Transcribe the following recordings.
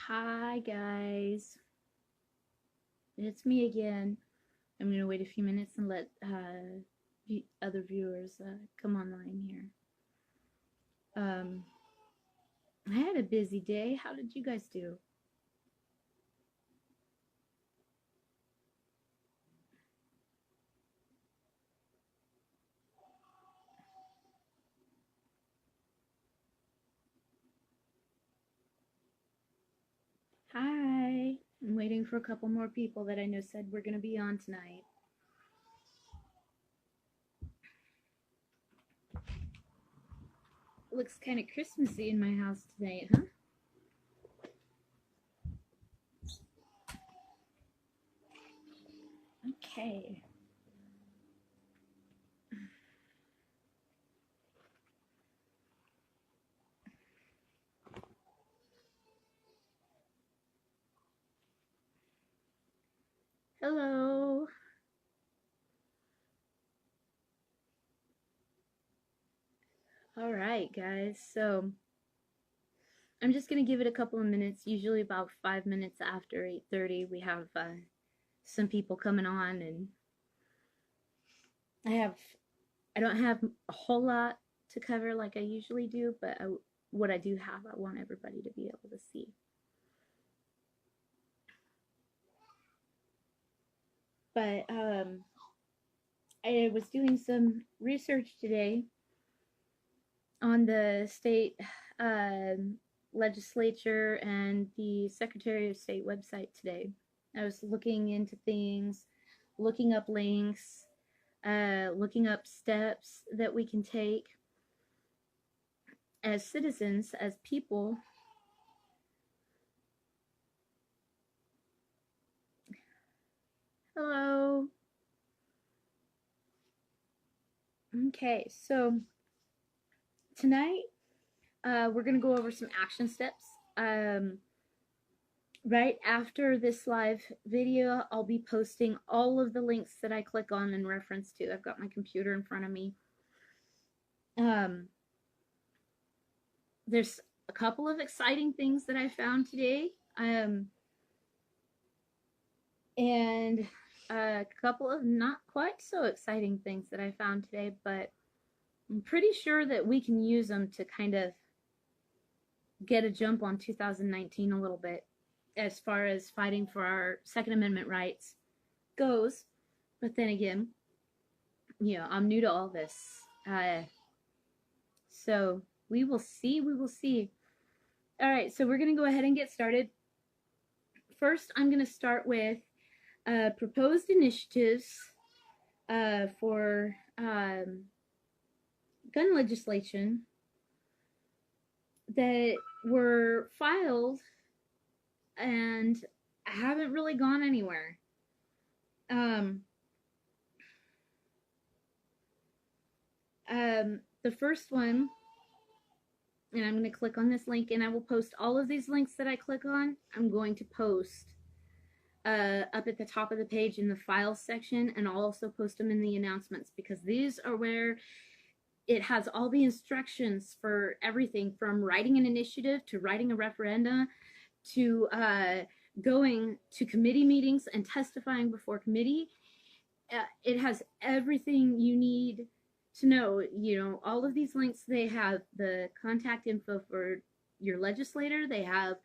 Hi guys, it's me again. I'm gonna wait a few minutes and let other viewers come online here. I had a busy day. How did you guys do? Hi. I'm waiting for a couple more people that I know said we're gonna be on tonight. Looks kind of Christmassy in my house tonight, huh? Okay. Hello. All right, guys. So I'm just gonna give it a couple of minutes. Usually about 5 minutes after 8:30, we have some people coming on, and I have I don't have a whole lot to cover like I usually do, but what I do have, I want everybody to be able to see. But I was doing some research today on the state legislature and the Secretary of State website today. I was looking into things, looking up links, looking up steps that we can take as citizens, as people. Hello. Okay, so tonight we're going to go over some action steps. Right after this live video, I'll be posting all of the links that I click on and reference to. I've got my computer in front of me. There's a couple of exciting things that I found today. And a couple of not quite so exciting things that I found today, but I'm pretty sure that we can use them to kind of get a jump on 2019 a little bit as far as fighting for our Second Amendment rights goes. But then again, I'm new to all this. So we will see. We will see. All right, so we're going to go ahead and get started. First, I'm going to start with proposed initiatives for gun legislation that were filed and haven't really gone anywhere. The first one, and I'm going to click on this link, and I will post all of these links that I click on. I'm going to post up at the top of the page in the files section, and I'll also post them in the announcements, because these are where it has all the instructions for everything from writing an initiative to writing a referenda to going to committee meetings and testifying before committee. It has everything you need to know. All of these links, they have the contact info for your legislator. They have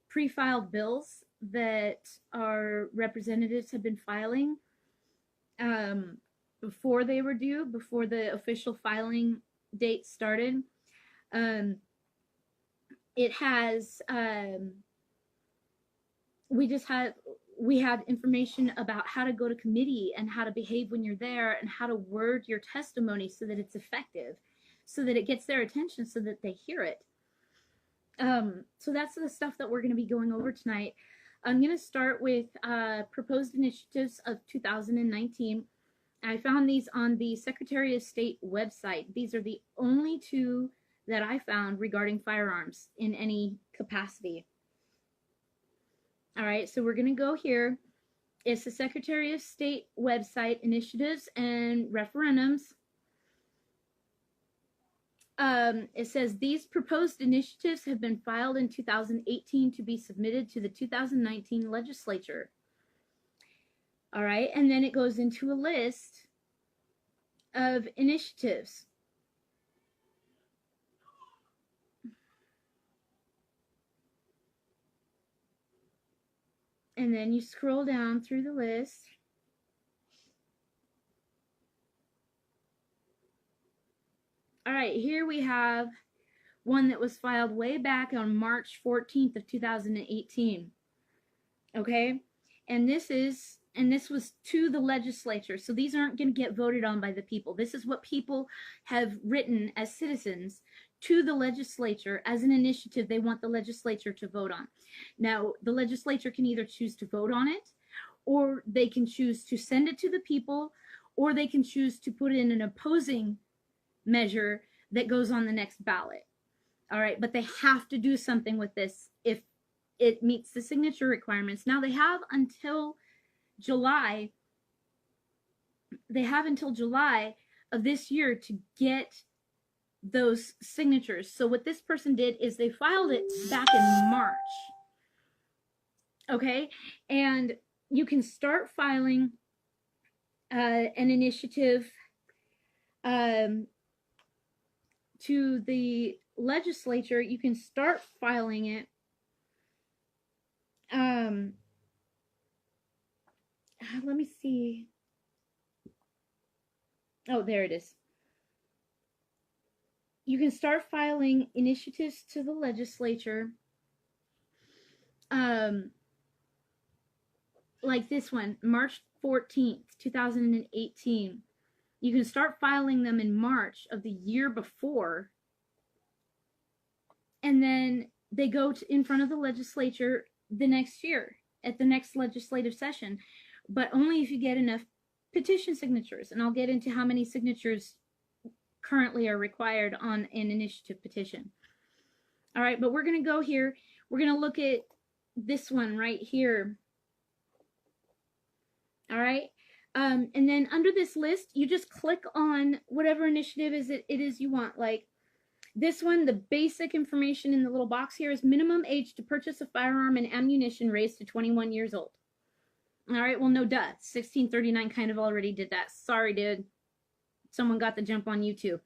pre-filed bills that our representatives have been filing before they were due, before the official filing date started. It has we had information about how to go to committee and how to behave when you're there and how to word your testimony so that it's effective, so that it gets their attention, so that they hear it. So that's the stuff that we're going to be going over tonight. I'm going to start with proposed initiatives of 2019. I found these on the Secretary of State website. These are the only two that I found regarding firearms in any capacity. All right, so we're going to go here. It's the Secretary of State website, initiatives and referendums. it says these proposed initiatives have been filed in 2018 to be submitted to the 2019 legislature. All right, and then it goes into a list of initiatives. And then you scroll down through the list. All right, here we have one that was filed way back on March 14th of 2018. Okay? And this was to the legislature. So these aren't going to get voted on by the people. This is what people have written as citizens to the legislature as an initiative they want the legislature to vote on. Now, the legislature can either choose to vote on it, or they can choose to send it to the people, or they can choose to put in an opposing measure that goes on the next ballot. All right, but they have to do something with this if it meets the signature requirements. Now they have until July. They have until July of this year to get those signatures. So what this person did is they filed it back in March. Okay, and you can start filing an initiative to the legislature. You can start filing it. Let me see. Oh, there it is. You can start filing initiatives to the legislature. Like this one, March 14th, 2018. You can start filing them in March of the year before. And then they go in front of the legislature the next year at the next legislative session, but only if you get enough petition signatures. And I'll get into how many signatures currently are required on an initiative petition. All right, but we're going to go here. We're going to look at this one right here. All right. And then under this list, you just click on whatever initiative it is you want. Like this one, the basic information in the little box here is minimum age to purchase a firearm and ammunition raised to 21 years old. All right, well, no duh. 1639 kind of already did that. Sorry, dude. Someone got the jump on you too.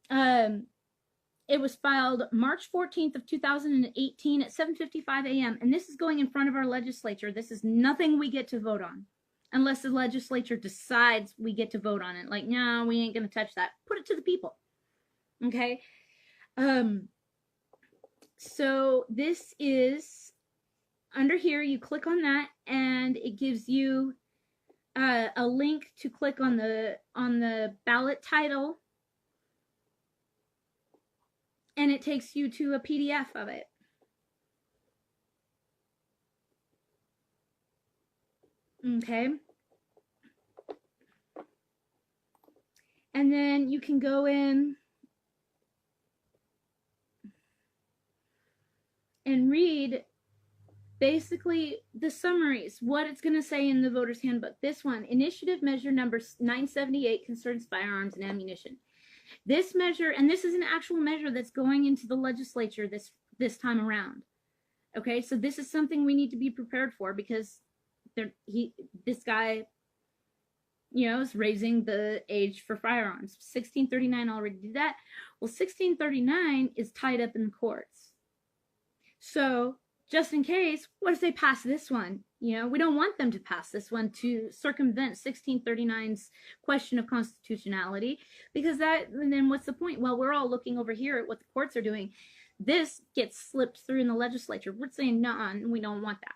It was filed March 14th of 2018 at 7:55 a.m. And this is going in front of our legislature. This is nothing we get to vote on. Unless the legislature decides we get to vote on it. Like, no, we ain't going to touch that. Put it to the people. Okay? So this is, under here, you click on that, and it gives you a link to click on the ballot title. And it takes you to a PDF of it. Okay. And then you can go in and read basically the summaries, what it's going to say in the voter's handbook. This one, initiative measure number 978, concerns firearms and ammunition. This measure, and this is an actual measure that's going into the legislature this time around. Okay, so this is something we need to be prepared for, because this guy, you know, is raising the age for firearms. 1639 already did that. Well, 1639 is tied up in the courts. So just in case, what if they pass this one? You know, we don't want them to pass this one to circumvent 1639's question of constitutionality, because then what's the point? Well, we're all looking over here at what the courts are doing. This gets slipped through in the legislature. We're saying, nah, we don't want that.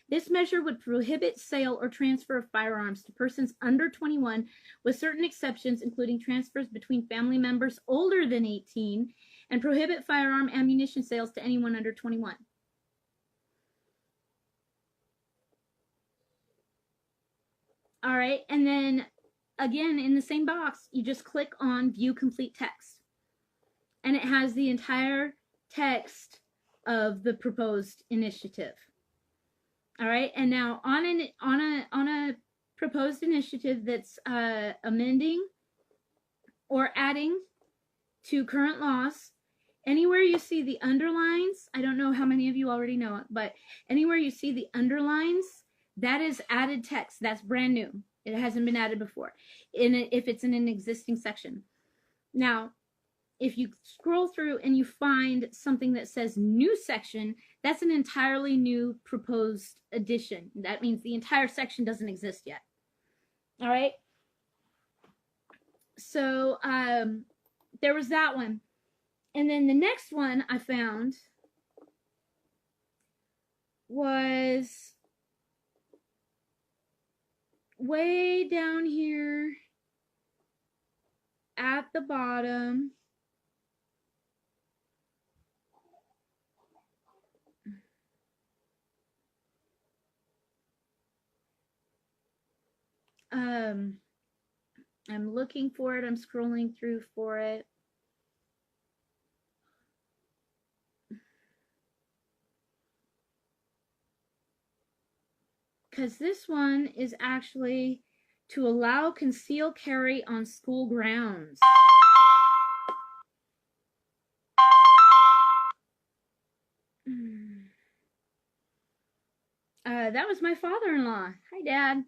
This measure would prohibit sale or transfer of firearms to persons under 21, with certain exceptions, including transfers between family members older than 18, and prohibit firearm ammunition sales to anyone under 21. All right, and then again, in the same box, you just click on View Complete Text. And it has the entire text of the proposed initiative. All right, and now on a proposed initiative that's amending or adding to current laws. Anywhere you see the underlines, I don't know how many of you already know it, but anywhere you see the underlines, that is added text. That's brand new. It hasn't been added before, if it's in an existing section. Now, if you scroll through and you find something that says new section, that's an entirely new proposed addition. That means the entire section doesn't exist yet. All right. So there was that one. And then the next one I found was way down here at the bottom. I'm looking for it. I'm scrolling through for it. Because this one is actually to allow concealed carry on school grounds. That was my father-in-law. Hi, Dad.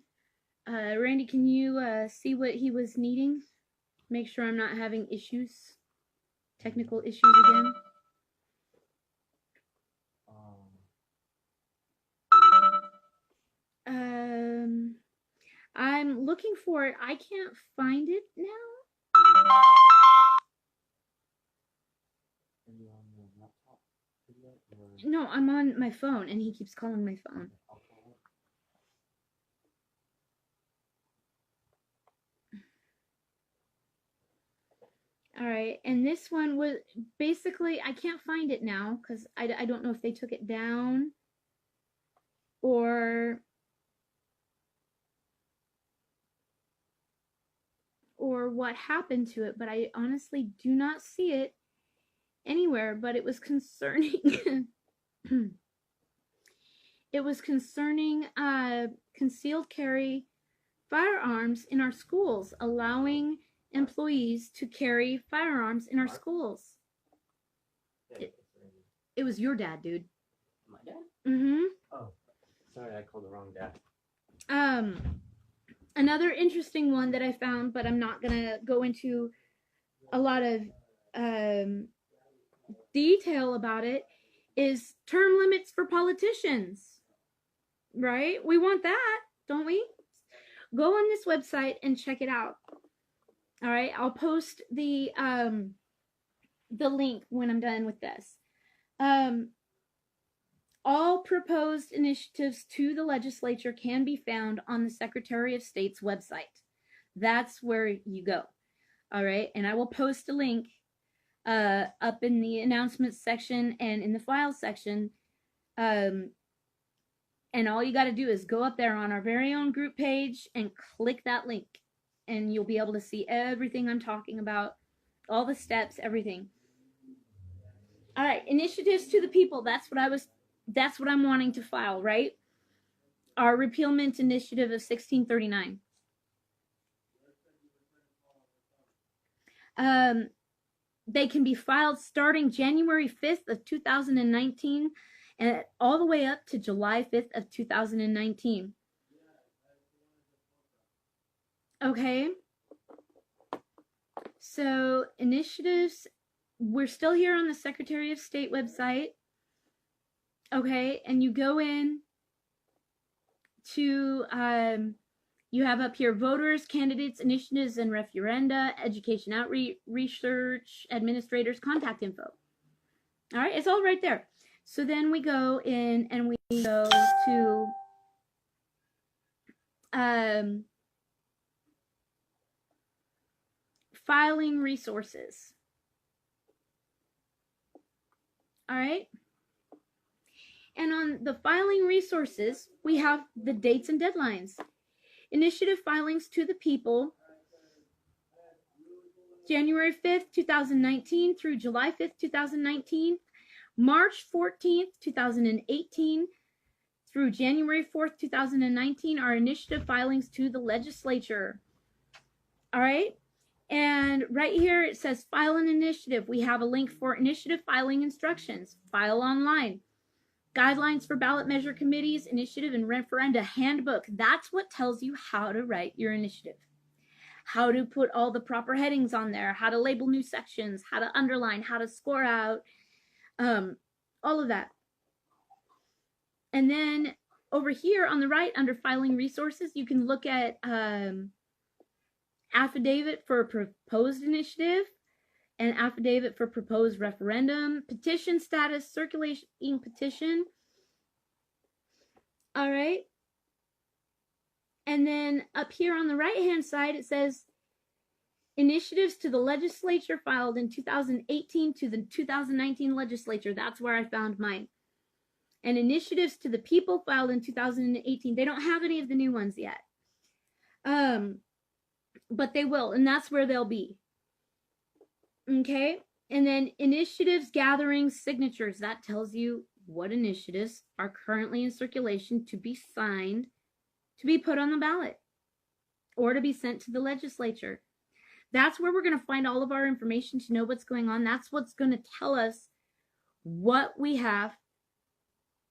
Randy, can you see what he was needing? Make sure I'm not having issues, technical issues again. I'm looking for it. I can't find it now. Are you on your laptop video? No, I'm on my phone, and he keeps calling my phone. All right, and this one was basically, I can't find it now because I don't know if they took it down or what happened to it, but I honestly do not see it anywhere. But it was concerning it was concerning concealed carry firearms in our schools, allowing employees to carry firearms in our schools. It was your dad, dude. My dad? Mm-hmm. Oh, sorry, I called the wrong dad. Another interesting one that I found, but I'm not gonna go into a lot of detail about it, is term limits for politicians. Right? We want that, don't we? Go on this website and check it out. All right, I'll post the link when I'm done with this. All proposed initiatives to the legislature can be found on the Secretary of State's website. That's where you go. All right, and I will post a link up in the announcements section and in the files section. And all you got to do is go up there on our very own group page and click that link, and you'll be able to see everything I'm talking about, all the steps, everything. All right, initiatives to the people. That's what I'm wanting to file, right? Our repealment initiative of 1639. They can be filed starting January 5th of 2019 and all the way up to July 5th of 2019. Okay. So initiatives, we're still here on the Secretary of State website. Okay, and you go in to, you have up here voters, candidates, initiatives, and referenda, education outreach, research, administrators, contact info. All right, it's all right there. So then we go in and we go to filing resources. All right. And on the filing resources, we have the dates and deadlines. Initiative filings to the people, January 5th, 2019 through July 5th, 2019. March 14th, 2018 through January 4th, 2019 are initiative filings to the legislature. All right. And right here it says file an initiative. We have a link for initiative filing instructions, file online, guidelines for ballot measure committees, initiative and referenda handbook. That's what tells you how to write your initiative, how to put all the proper headings on there, how to label new sections, how to underline, how to score out, all of that. And then over here on the right under filing resources, you can look at affidavit for a proposed initiative, an affidavit for proposed referendum, petition status, circulating petition. All right. And then up here on the right-hand side, it says initiatives to the legislature filed in 2018 to the 2019 legislature. That's where I found mine. And initiatives to the people filed in 2018. They don't have any of the new ones yet. But they will, and that's where they'll be. Okay, and then initiatives gathering signatures. That tells you what initiatives are currently in circulation to be signed, to be put on the ballot, or to be sent to the legislature. That's where we're going to find all of our information to know what's going on. That's what's going to tell us what we have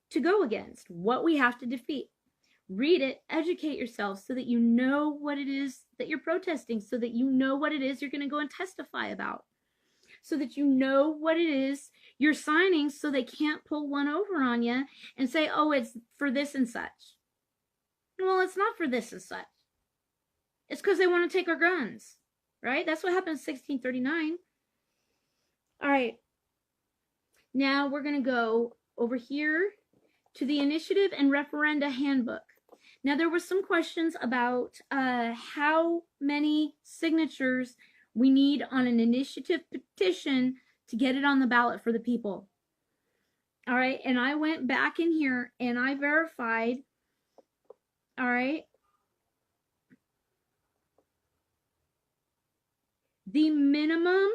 to go against, what we have to defeat. Read it, educate yourself so that you know what it is that you're protesting, so that you know what it is you're going to go and testify about, so that you know what it is you're signing, so they can't pull one over on you and say, oh, it's for this and such. Well, it's not for this and such. It's because they want to take our guns, right? That's what happened in 1639. All right. Now we're going to go over here to the initiative and referenda handbook. Now, there were some questions about how many signatures we need on an initiative petition to get it on the ballot for the people. All right, and I went back in here and I verified, all right, the minimum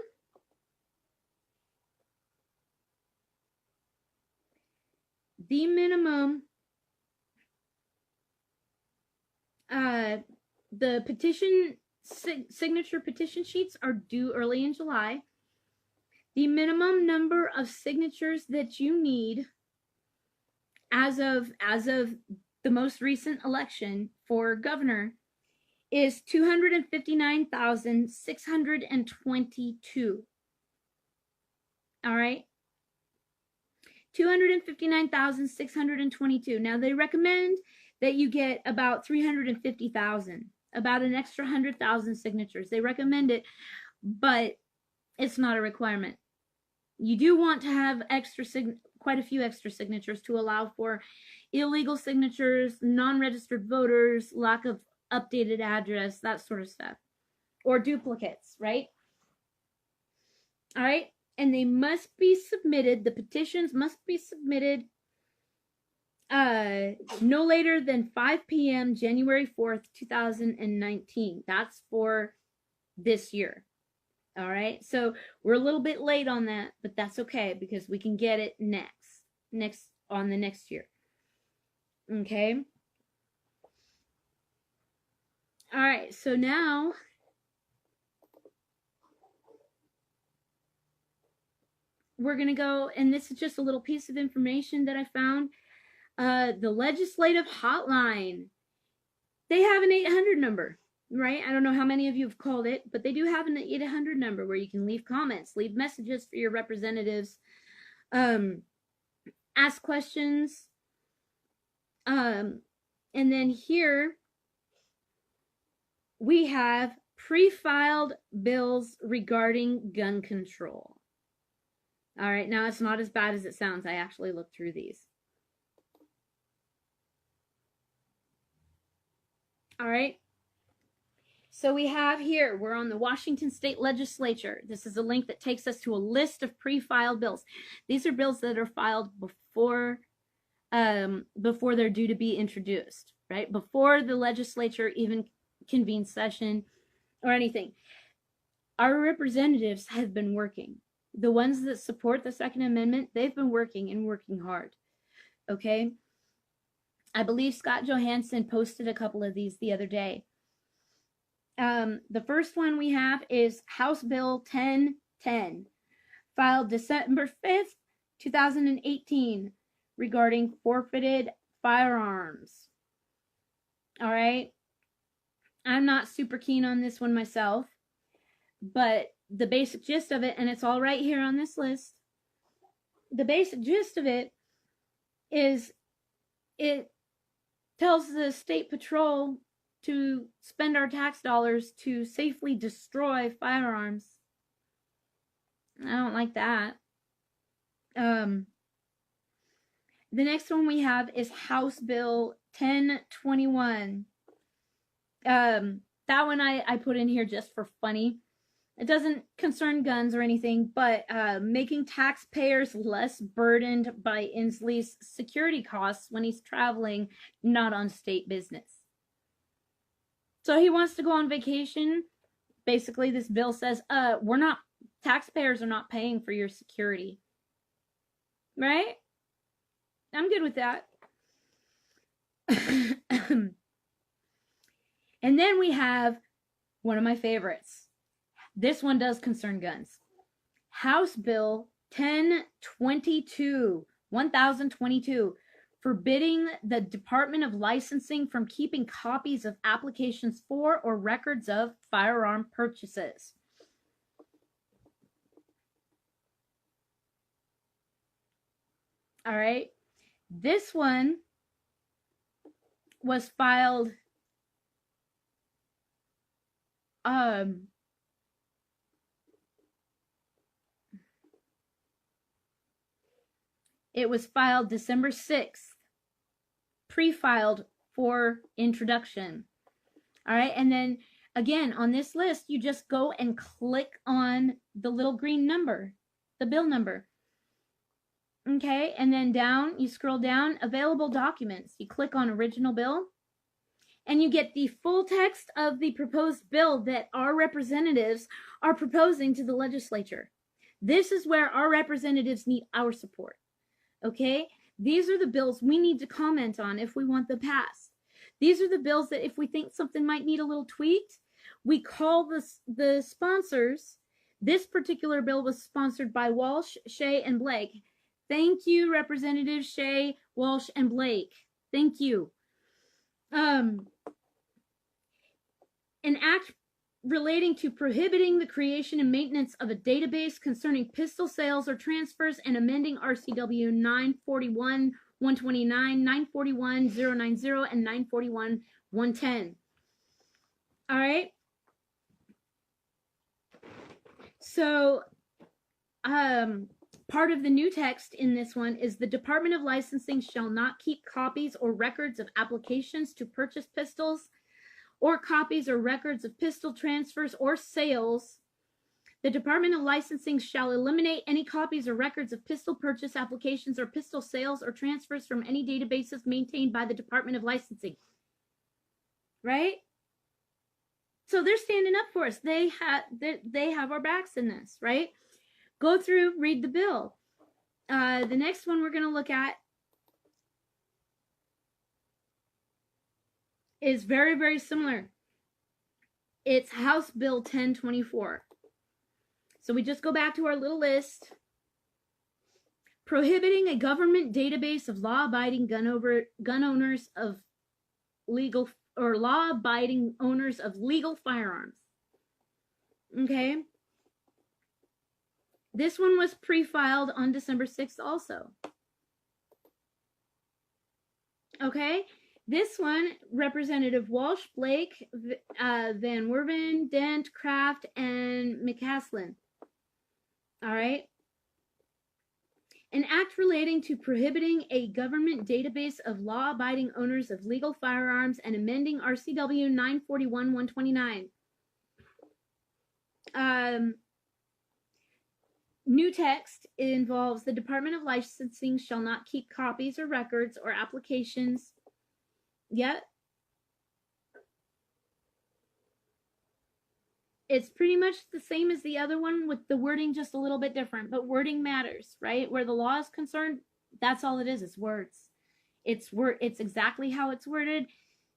the petition signature petition sheets are due early in July. The minimum number of signatures that you need as of the most recent election for governor is 259,622. All right. 259,622. Now they recommend that you get about 350,000, about an extra 100,000 signatures. They recommend it, but it's not a requirement. You do want to have quite a few extra signatures to allow for illegal signatures, non-registered voters, lack of updated address, that sort of stuff, or duplicates, right? All right. And they must be submitted, the petitions must be submitted no later than 5 p.m. January 4th, 2019. That's for this year. All right. So we're a little bit late on that, but that's okay because we can get it next on the next year. Okay. All right. So now we're going to go, and this is just a little piece of information that I found. The legislative hotline. They have an 800 number, right? I don't know how many of you have called it, but they do have an 800 number where you can leave comments, leave messages for your representatives, ask questions. And then here we have pre-filed bills regarding gun control. All right, now it's not as bad as it sounds. I actually looked through these. All right. So we have here, we're on the Washington State Legislature. This is a link that takes us to a list of pre-filed bills. These are bills that are filed before they're due to be introduced, right? Before the legislature even convenes session or anything. Our representatives have been working. The ones that support the Second Amendment, they've been working and working hard. Okay? I believe Scott Johansson posted a couple of these the other day. The first one we have is House Bill 1010, filed December 5th, 2018, regarding forfeited firearms. All right. I'm not super keen on this one myself, but the basic gist of it, and it's all right here on this list, the basic gist of it is it tells the state patrol to spend our tax dollars to safely destroy firearms. I don't like that. The next one we have is House Bill 1021. That one I put in here just for funny. It doesn't concern guns or anything, but making taxpayers less burdened by Inslee's security costs when he's traveling, not on state business. So he wants to go on vacation. Basically, this bill says, taxpayers are not paying for your security. Right? I'm good with that. And then we have one of my favorites. This one does concern guns. House Bill 1022, forbidding the Department of Licensing from keeping copies of applications for or records of firearm purchases. All right. This one was filed it was filed December 6th, pre-filed for introduction. All right, and then again on this list, you just go and click on the little green number, the bill number. Okay, and then down, you scroll down, available documents. You click on original bill, and you get the full text of the proposed bill that our representatives are proposing to the legislature. This is where our representatives need our support. Okay? These are the bills we need to comment on if we want them passed. These are the bills that if we think something might need a little tweaked, we call the sponsors. This particular bill was sponsored by Walsh, Shea, and Blake. Thank you, Representatives Shea, Walsh, and Blake. Thank you. An act relating to prohibiting the creation and maintenance of a database concerning pistol sales or transfers and amending RCW 941-129, 941-090, and 941-110. All right. So, part of the new text in this one is the Department of Licensing shall not keep copies or records of applications to purchase pistols or copies or records of pistol transfers or sales. The Department of Licensing shall eliminate any copies or records of pistol purchase applications or pistol sales or transfers from any databases maintained by the Department of Licensing. Right? So they're standing up for us. They have our backs in this, right? Go through, read the bill. The next one we're going to look at is very, very similar. It's House Bill 1024. So we just go back to our little list. Prohibiting a government database of law-abiding gun owners of legal or law-abiding owners of legal firearms. Okay. This one was pre-filed on December 6th also. Okay. This one, Representative Walsh, Blake, Van Werven, Dent, Kraft, and McCaslin. All right. An act relating to prohibiting a government database of law-abiding owners of legal firearms and amending RCW 941-129. New text involves the Department of Licensing shall not keep copies or records or applications. Yep. It's pretty much the same as the other one with the wording just a little bit different, but wording matters, right? Where the law is concerned, that's all it is. It's words. It's exactly how it's worded.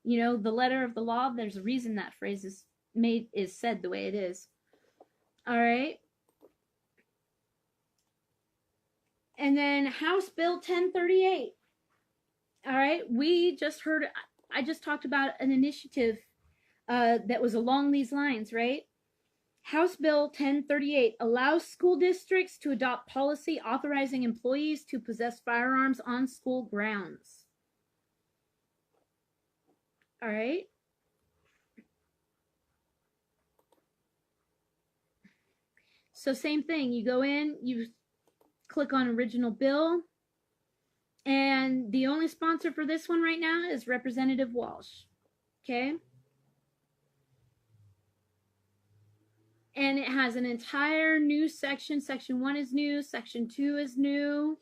You know, the letter of the law, there's a reason that phrase is is said the way it is. All right. And then House Bill 1038. All right. I just talked about an initiative that was along these lines, right? House Bill 1038 allows school districts to adopt policy authorizing employees to possess firearms on school grounds. All right. So same thing, you go in, you click on original bill, and the only sponsor for this one right now is Representative Walsh. Okay. And it has an entire new section. Section 1 is new. Section 2 is new.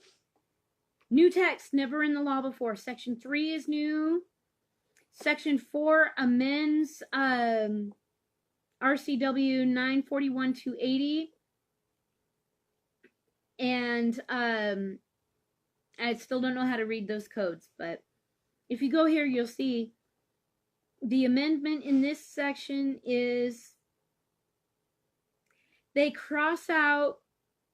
New text, never in the law before. Section 3 is new. Section 4 amends RCW 941-280. And I still don't know how to read those codes, but if you go here, you'll see the amendment in this section is they cross out,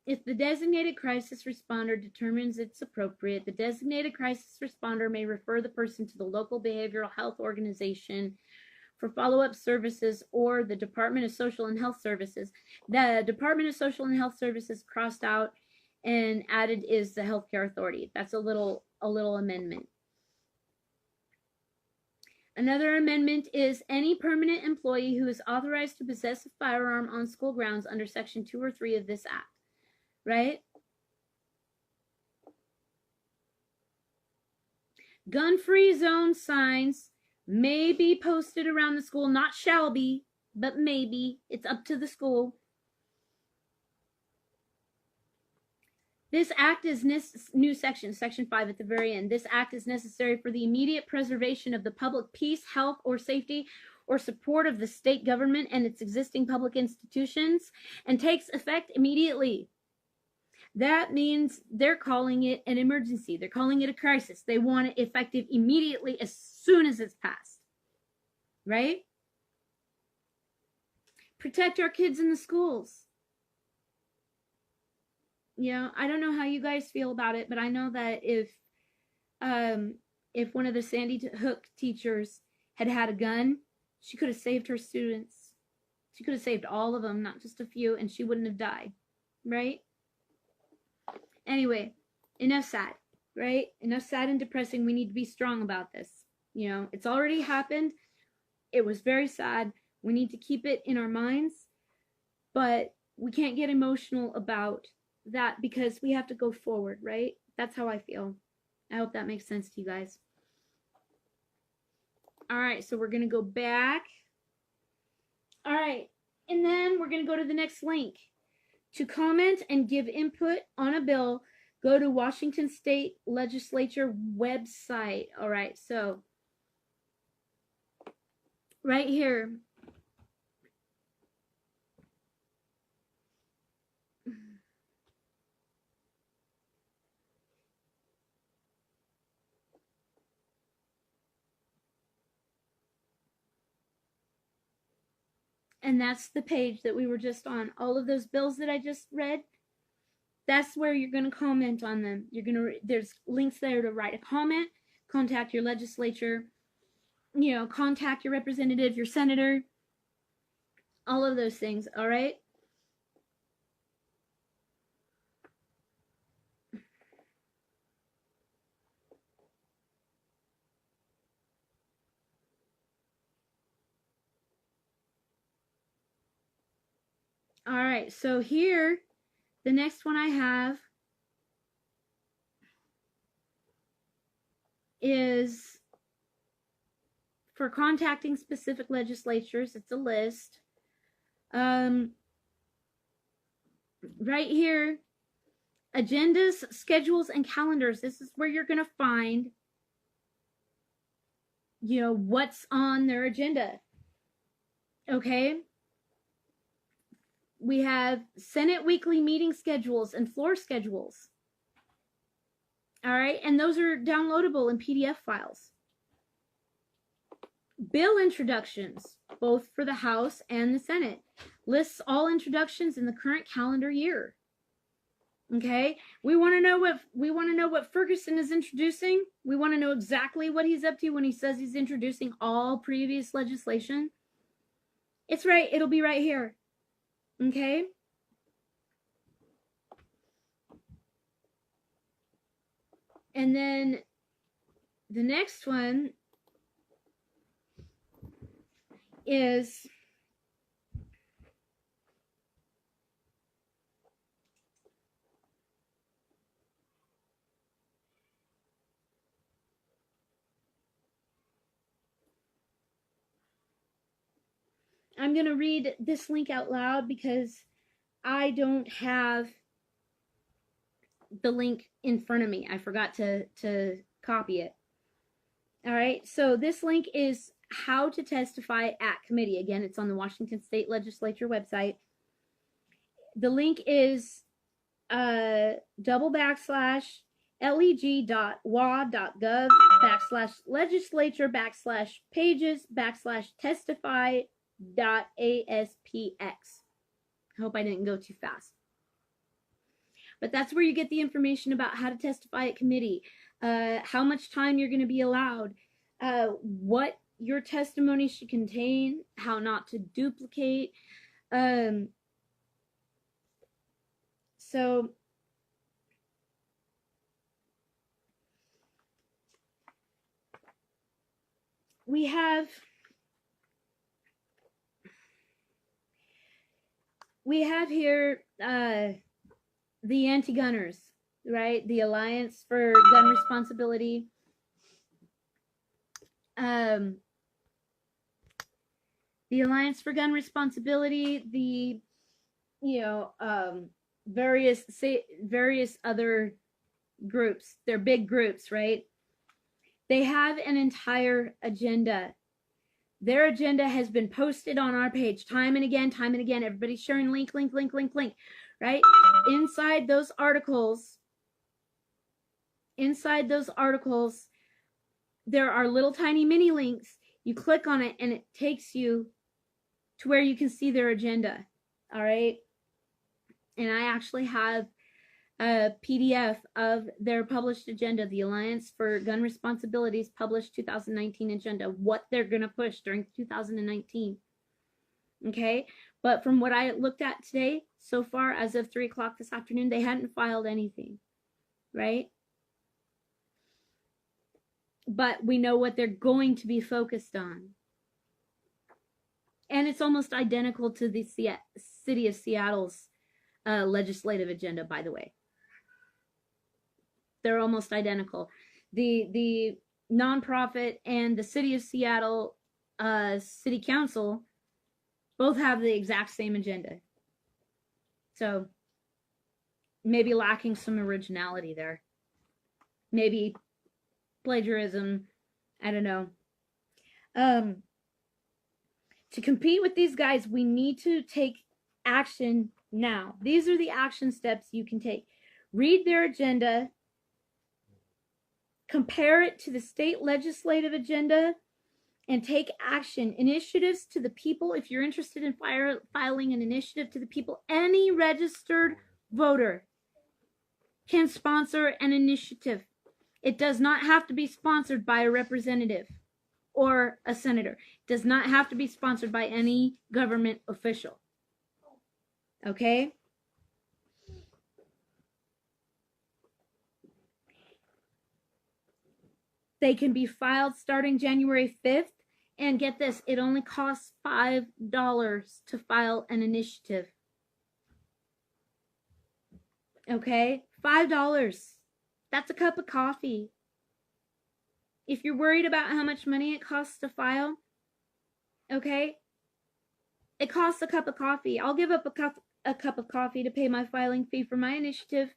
if the designated crisis responder determines it's appropriate, the designated crisis responder may refer the person to the local behavioral health organization for follow-up services or the Department of Social and Health Services. The Department of Social and Health Services crossed out and added is the Healthcare Authority. That's a little amendment. Another amendment is any permanent employee who is authorized to possess a firearm on school grounds under Section 2 or 3 of this act, right? Gun-free zone signs may be posted around the school, not shall be, but maybe. It's up to the school. This act is new section 5 at the very end. This act is necessary for the immediate preservation of the public peace, health, or safety, or support of the state government and its existing public institutions, and takes effect immediately. That means they're calling it an emergency. They're calling it a crisis. They want it effective immediately as soon as it's passed. Right? Protect our kids in the schools. You know, I don't know how you guys feel about it, but I know that if one of the Sandy Hook teachers had had a gun, she could have saved her students. She could have saved all of them, not just a few, and she wouldn't have died, right? Anyway, enough sad, right? Enough sad and depressing. We need to be strong about this. You know, it's already happened. It was very sad. We need to keep it in our minds, but we can't get emotional about that because we have to go forward, right? That's how I feel. I hope that makes sense to you guys. All right, so we're going to go back. All right, and then we're going to go to the next link. To comment and give input on a bill, go to Washington State Legislature website. All right, so right here. And that's the page that we were just on. All of those bills that I just read, that's where you're going to comment on them. There's links there to write a comment, contact your legislature, you know, contact your representative, your senator, all of those things, all right? All right, so here, the next one I have is for contacting specific legislatures. It's a list. Right here, agendas, schedules, and calendars. This is where you're going to find, you know, what's on their agenda. Okay? We have Senate weekly meeting schedules and floor schedules. All right, and those are downloadable in PDF files. Bill introductions, both for the House and the Senate. Lists all introductions in the current calendar year. Okay, we want to know what Ferguson is introducing. We want to know exactly what he's up to when he says he's introducing all previous legislation. It's right, it'll be right here. Okay? And then the next one is I'm going to read this link out loud because I don't have the link in front of me. I forgot to copy it. All right, so this link is how to testify at committee. Again, it's on the Washington State Legislature website. The link is leg.wa.gov/pages/testify.aspx. I hope I didn't go too fast. But that's where you get the information about how to testify at committee, how much time you're going to be allowed, what your testimony should contain, how not to duplicate. So we have here the anti-gunners, right? The Alliance for Gun Responsibility. The Alliance for Gun Responsibility, the various other groups. They're big groups, right? They have an entire agenda. Their agenda has been posted on our page time and again. Everybody's sharing link, right? Inside those articles, there are little tiny mini links. You click on it and it takes you to where you can see their agenda. All right. And I actually have a PDF of their published agenda, the Alliance for Gun Responsibility's published 2019 agenda, what they're going to push during 2019. Okay. But from what I looked at today, so far as of 3 o'clock this afternoon, they hadn't filed anything. Right. But we know what they're going to be focused on. And it's almost identical to the city of Seattle's legislative agenda, by the way. They're almost identical. The nonprofit and the city of Seattle city council both have the exact same agenda. So maybe lacking some originality there. Maybe plagiarism. I don't know. To compete with these guys, we need to take action now. These are the action steps you can take. Read their agenda. Compare it to the state legislative agenda and take action. Initiatives to the people. If you're interested in filing an initiative to the people, any registered voter can sponsor an initiative. It does not have to be sponsored by a representative or a senator. It does not have to be sponsored by any government official. Okay? They can be filed starting January 5th. And get this, it only costs $5 to file an initiative. Okay? $5. That's a cup of coffee. If you're worried about how much money it costs to file, okay? It costs a cup of coffee. I'll give up a cup of coffee to pay my filing fee for my initiative.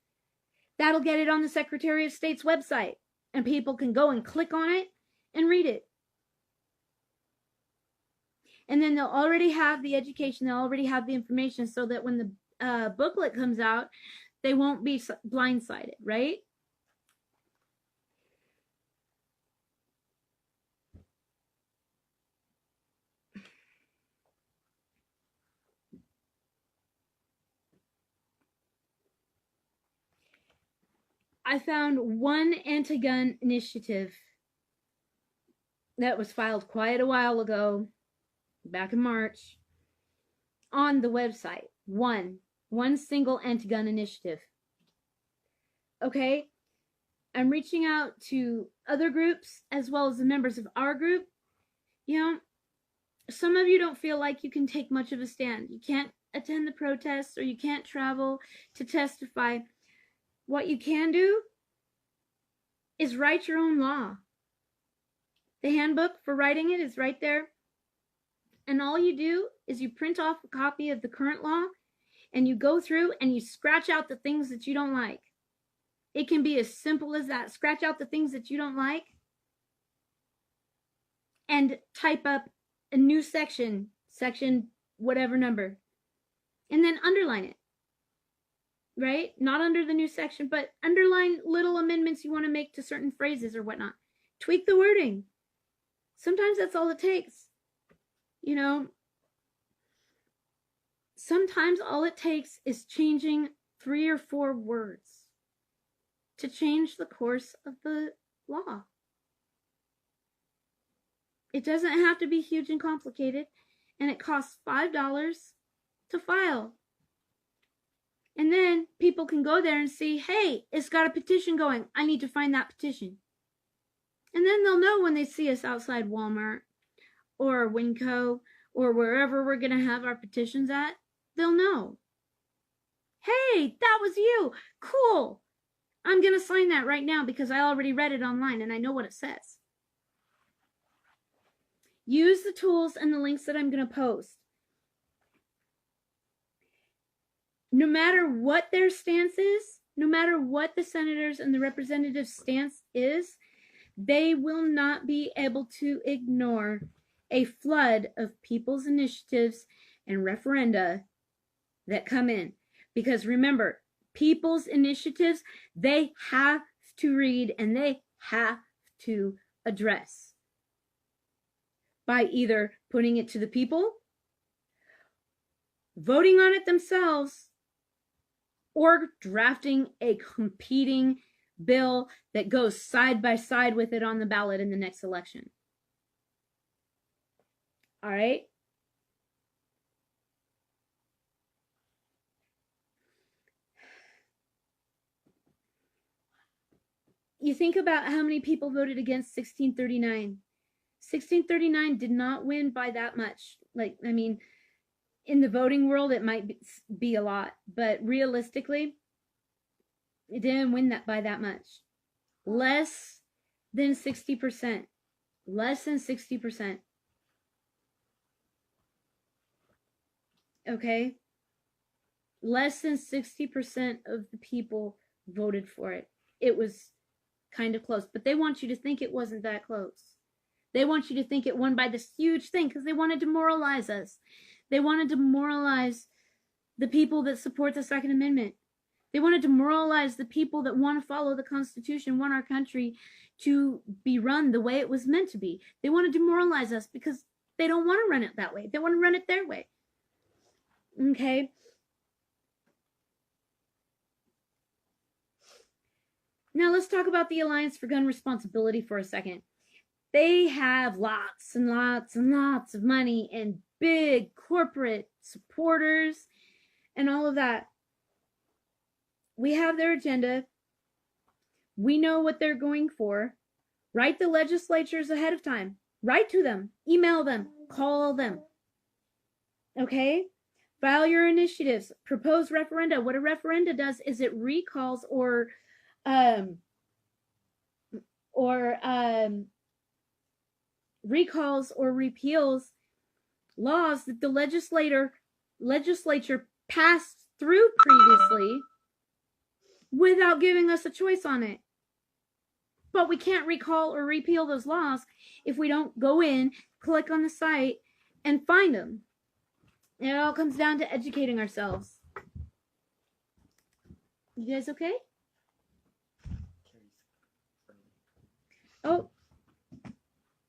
That'll get it on the Secretary of State's website. And people can go and click on it and read it. And then they'll already have the education. They'll already have the information so that when the booklet comes out, they won't be blindsided, right? I found one anti-gun initiative that was filed quite a while ago, back in March, on the website. One single anti-gun initiative. Okay? I'm reaching out to other groups as well as the members of our group. You know, some of you don't feel like you can take much of a stand. You can't attend the protests or you can't travel to testify. What you can do is write your own law. The handbook for writing it is right there. And all you do is you print off a copy of the current law and you go through and you scratch out the things that you don't like. It can be as simple as that. Scratch out the things that you don't like and type up a new section whatever number, and then underline it, right? Not under the new section, but underline little amendments you want to make to certain phrases or whatnot. Tweak the wording. Sometimes that's all it takes. You know, sometimes all it takes is changing 3 or 4 words to change the course of the law. It doesn't have to be huge and complicated, and it costs $5 to file. And then people can go there and see, hey, it's got a petition going. I need to find that petition. And then they'll know when they see us outside Walmart or Winco or wherever we're going to have our petitions at, they'll know. Hey, that was you. Cool. I'm going to sign that right now because I already read it online and I know what it says. Use the tools and the links that I'm going to post. No matter what their stance is, no matter what the senators and the representatives' stance is, they will not be able to ignore a flood of people's initiatives and referenda that come in. Because remember, people's initiatives, they have to read and they have to address by either putting it to the people, voting on it themselves, or drafting a competing bill that goes side by side with it on the ballot in the next election. All right? You think about how many people voted against 1639. 1639 did not win by that much. Like, I mean, in the voting world, it might be a lot, but realistically, it didn't win that by that much. Less than 60%. Less than 60%. Okay? Less than 60% of the people voted for it. It was kind of close, but they want you to think it wasn't that close. They want you to think it won by this huge thing because they wanted to demoralize us. They wanted to demoralize the people that support the Second Amendment. They wanted to demoralize the people that want to follow the Constitution, want our country to be run the way it was meant to be. They want to demoralize us because they don't want to run it that way. They want to run it their way. Okay? Now let's talk about the Alliance for Gun Responsibility for a second. They have lots and lots and lots of money and big corporate supporters and all of that. We have their agenda. We know what they're going for. Write the legislatures ahead of time. Write to them. Email them. Call them. Okay? File your initiatives. Propose referenda. What a referenda does is it recalls or recalls or repeals laws that the legislature passed through previously without giving us a choice on it. But we can't recall or repeal those laws if we don't go in, click on the site, and find them. It all comes down to educating ourselves. You guys okay? Oh,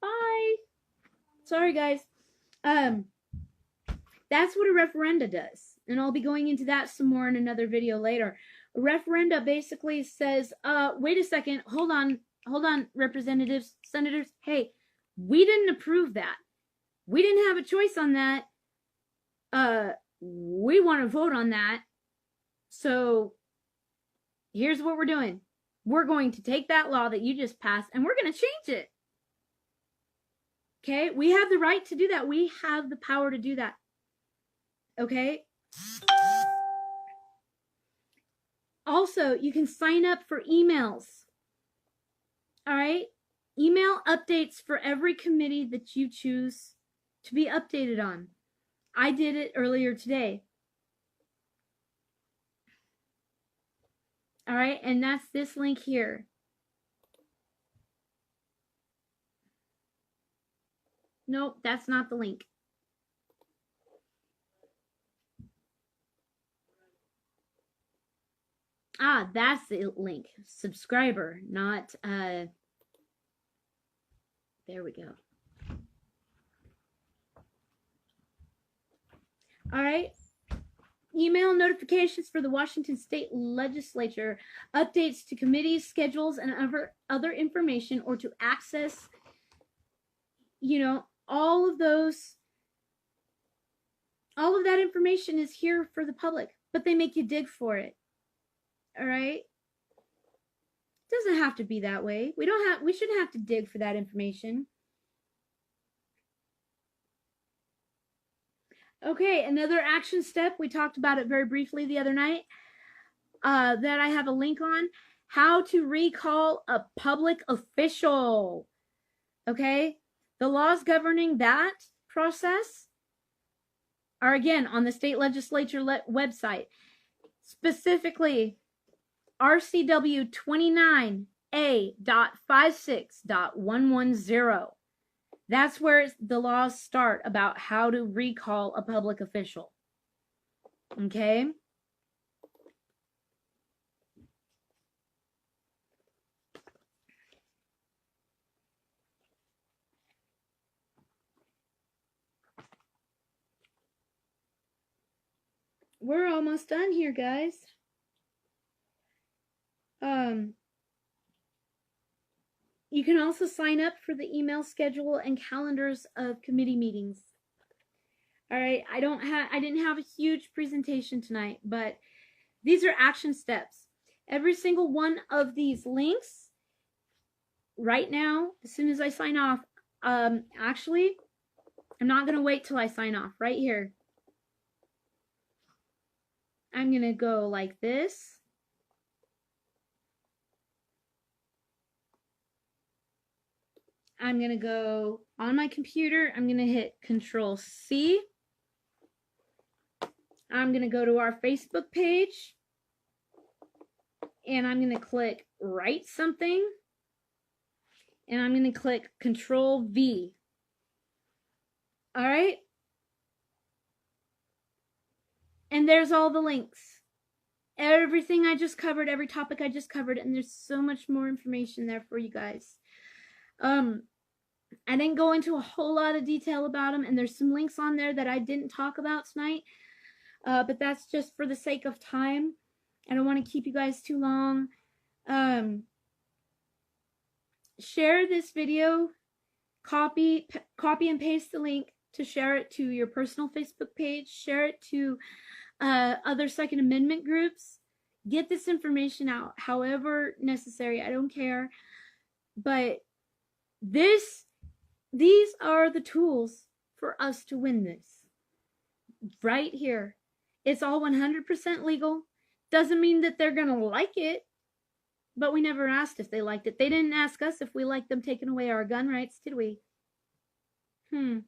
bye. Sorry, guys. That's what a referenda does. And I'll be going into that some more in another video later. referenda basically says, wait a second, hold on, representatives, senators, hey, we didn't approve that. We didn't have a choice on that. We want to vote on that. So here's what we're doing. We're going to take that law that you just passed and we're going to change it. Okay? We have the right to do that. We have the power to do that. Okay? Also, you can sign up for emails. All right? Email updates for every committee that you choose to be updated on. I did it earlier today. All right, and that's this link here. Nope, that's not the link. Ah, that's the link. Subscriber, not, there we go. All right. Email notifications for the Washington State Legislature, updates to committees, schedules, and other information, or to access, all of that information is here for the public, but they make you dig for it. All right? It doesn't have to be that way. We shouldn't have to dig for that information. Okay, another action step, we talked about it very briefly the other night, that I have a link on, how to recall a public official. Okay, the laws governing that process are, again, on the state legislature website. Specifically, RCW 29A.56.110. That's where the laws start about how to recall a public official. Okay? We're almost done here, guys. You can also sign up for the email schedule and calendars of committee meetings. All right, I didn't have a huge presentation tonight, but these are action steps. Every single one of these links right now, as soon as I sign off, actually, I'm not going to wait till I sign off. Right here, I'm going to go like this. I'm going to go on my computer. I'm going to hit Control C. I'm going to go to our Facebook page. And I'm going to click Write Something. And I'm going to click Control V. All right? And there's all the links. Everything I just covered, every topic I just covered, and there's so much more information there for you guys. I didn't go into a whole lot of detail about them, and there's some links on there that I didn't talk about tonight, but that's just for the sake of time. I don't want to keep you guys too long. Share this video, copy and paste the link to share it to your personal Facebook page, share it to other Second Amendment groups. Get this information out however necessary. I don't care. But these are the tools for us to win this. Right here. It's all 100% legal. Doesn't mean that they're going to like it. But we never asked if they liked it. They didn't ask us if we liked them taking away our gun rights, did we? They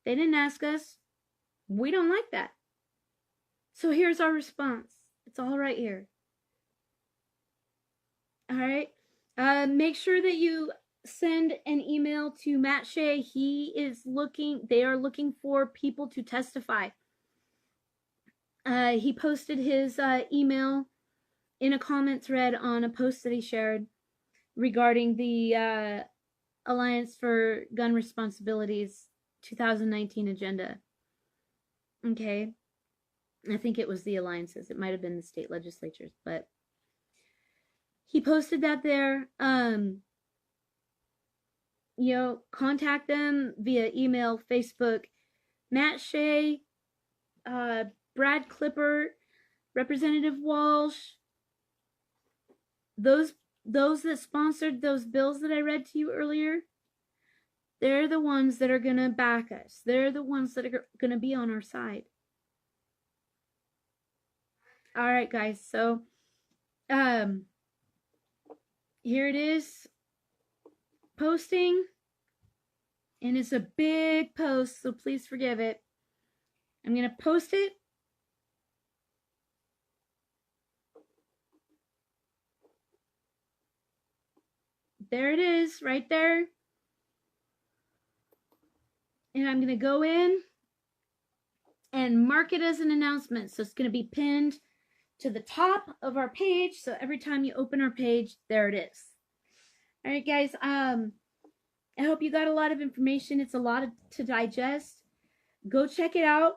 didn't ask us. We don't like that. So here's our response. It's all right here. All right. Make sure that you send an email to Matt Shea. They are looking for people to testify. He posted his email in a comment thread on a post that he shared regarding the Alliance for Gun Responsibilities 2019 agenda. Okay. I think it was the alliances. It might have been the state legislatures, but he posted that there. Contact them via email, Facebook. Matt Shea, Brad Clippert, Representative Walsh, those that sponsored those bills that I read to you earlier, they're the ones that are going to back us. They're the ones that are going to be on our side. All right, guys. So, here it is. Posting. And it's a big post, so please forgive it. I'm going to post it. There it is, right there. And I'm going to go in and mark it as an announcement. So it's going to be pinned to the top of our page. So every time you open our page, there it is. All right, guys. I hope you got a lot of information. It's a lot to digest. Go check it out.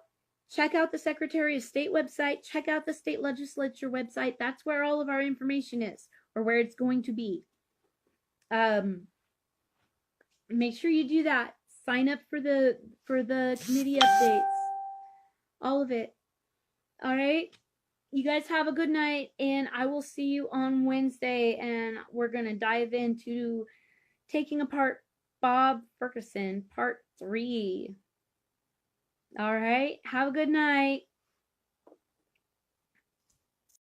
Check out the Secretary of State website. Check out the state legislature website. That's where all of our information is, or where it's going to be. Make sure you do that. Sign up for the committee updates. All of it. All right. You guys have a good night, and I will see you on Wednesday, and we're going to dive into taking apart Bob Ferguson, part 3. All right. Have a good night.